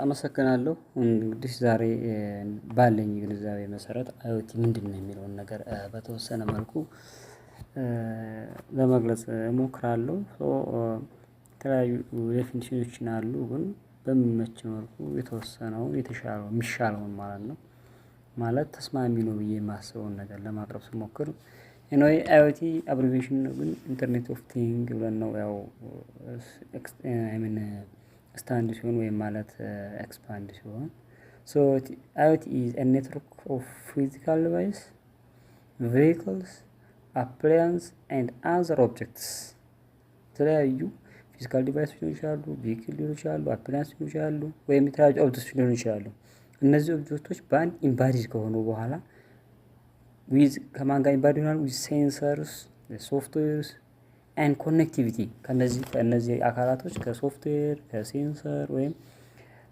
አመሰግናለሁ እንግዲህ ዛሬ ባለኝ ግንዛቤ መሰረት አይኦቲ ምንድነው የሚለውን ነገር በተወሰነ መልኩ ለመግለጽ እሞክራለሁ። የተለያዩ ዴፊኒሽኖችን አሉ ግን በሚመች መልኩ የተወሰነውን የተሻለው የሚሻለውን ማለት ነው። ማለት ተስማሚ ነው ብዬ የማስበውን ነገር ለማቅረብ ስሞክር ኤኒዌይ አይኦቲ አብሪቬሽን ነው ግን ኢንተርኔት ኦፍ ቲንግ ብለን ነው ያው አይ ሚን ስታንድ ሲሆን ወይም ማለት ኤክስፓንድ ሲሆን ሶ አይኦቲ ኢዝ ኤ ኔትወርክ ኦፍ ፊዚካል ዲቫይስ ቬሂክልስ አፕላያንስ ኤንድ አዘር ኦብጀክትስ የተለያዩ ፊዚካል ዲቫይሶች ሊሆኑ ይችላሉ ቬሂክል ሊሆኑ ይችላሉ አፕላያንስ ሊሆኑ ይችላሉ ወይም የተለያዩ ኦብጀክቶች ሊሆኑ ይችላሉ። እነዚህ ኦብጀክቶች በአንድ ኢምባዲድ ከሆኑ በኋላ ዊዝ ከማን ጋር ኢምባዲድ ይሆናሉ ዊዝ ሴንሰርስ ሶፍትዌርስ ኤንድ ኮኔክቲቪቲ ከእነዚህ አካላቶች ከሶፍትዌር ከሴንሰር ወይም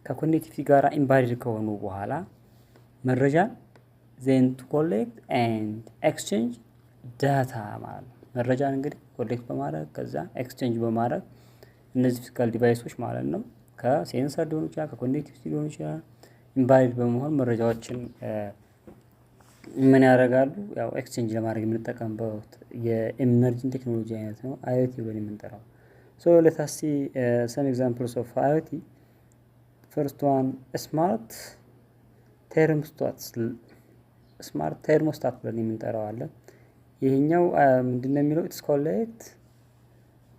ከኮኔክቲቪቲ ጋራ ኢምባዲድ ከሆኑ በኋላ መረጃን ዜን ቱ ኮሌክት ኤንድ ኤክስቼንጅ ዳታ ማለት ነው። መረጃን እንግዲህ ኮሌክት በማድረግ ከዛ ኤክስቼንጅ በማድረግ እነዚህ ፊዚካል ዲቫይሶች ማለት ነው ከሴንሰር ሊሆኑ ይችላል ከኮኔክቲቪቲ ሊሆኑ ይችላል ኢምባዲድ በመሆን መረጃዎችን ምን ያደርጋሉ ያው ኤክስቼንጅ ለማድረግ የምንጠቀምበት የኢመርጂንግ ቴክኖሎጂ አይነት ነው አይኦቲ ብለን የምንጠራው። ሶ ሌት አስ ሲ ሰም ኤግዛምፕልስ ኦፍ አይኦቲ ፈርስት ዋን ስማርት ቴርሞስታት ብለን የምንጠራው አለ። ይሄኛው ምንድነው የሚለው ኢትስ ኮሌክት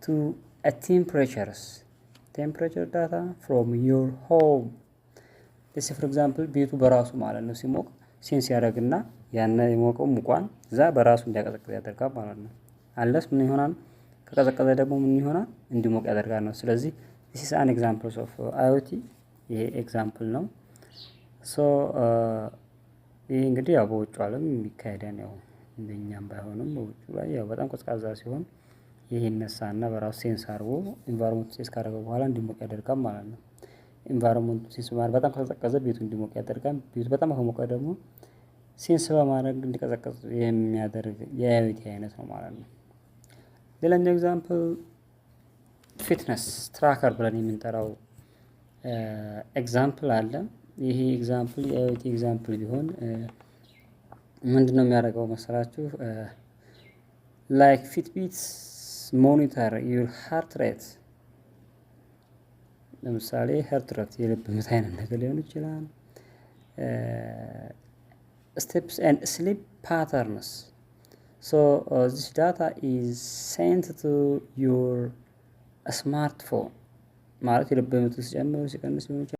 ቱ አ ቴምፕሬቸር ዳታ ፍሮም ዩር ሆም ሌትስ ሴይ ፎር ኤግዛምፕል ቤቱ በራሱ ማለት ነው ሲሞቅ ሴንስ ያደርግና ያን የሞቀው ሙቋን እዛ በራሱ እንዲያቀዘቅዝ ያደርጋል ማለት ነው። አንለስ ምን ይሆናል ከቀዘቀዘ ደግሞ ምን ይሆናል እንዲሞቅ ያደርጋል ነው። ስለዚህ this is an example of IoT ይሄ ኤግዛምፕል ነው። ሶ ይሄ እንግዲህ ያው በውጭ ዓለም የሚካሄድ ነው እንደኛም ባይሆንም በውጭ ላይ ያው በጣም ቀዝቃዛ ሲሆን ይሄ ይነሳና በራሱ ሴንስ አድርጎ ኢንቫይሮመንት ሴንስ ካደረገ በኋላ እንዲሞቅ ያደርጋል ማለት ነው። ኢንቫይሮመንት ሴንስ ማለት በጣም ከቀዘቀዘ ቤቱ እንዲሞቅ ያደርጋል። ቤቱ በጣም ከሞቀ ደግሞ ሴንስ በማድረግ እንዲቀዘቅዝ የሚያደርግ የአይኦቲ አይነት ነው ማለት ነው። ሌላኛው ኤግዛምፕል ፊትነስ ትራከር ብለን የምንጠራው ኤግዛምፕል አለ። ይሄ ኤግዛምፕል የአይኦቲ ኤግዛምፕል ቢሆን ምንድነው የሚያደርገው መሰላችሁ? ላይክ ፊትቢትስ ሞኒተር ዩር ሃርት ሬት ለምሳሌ ሃርት ሬት የልብ ምት አይነት ነገር ሊሆን ይችላል። steps and sleep patterns. So this data is sent to your smartphone ማለት የልብ ምት ሲጨምር ሲቀንስ ሊሆን ይችላል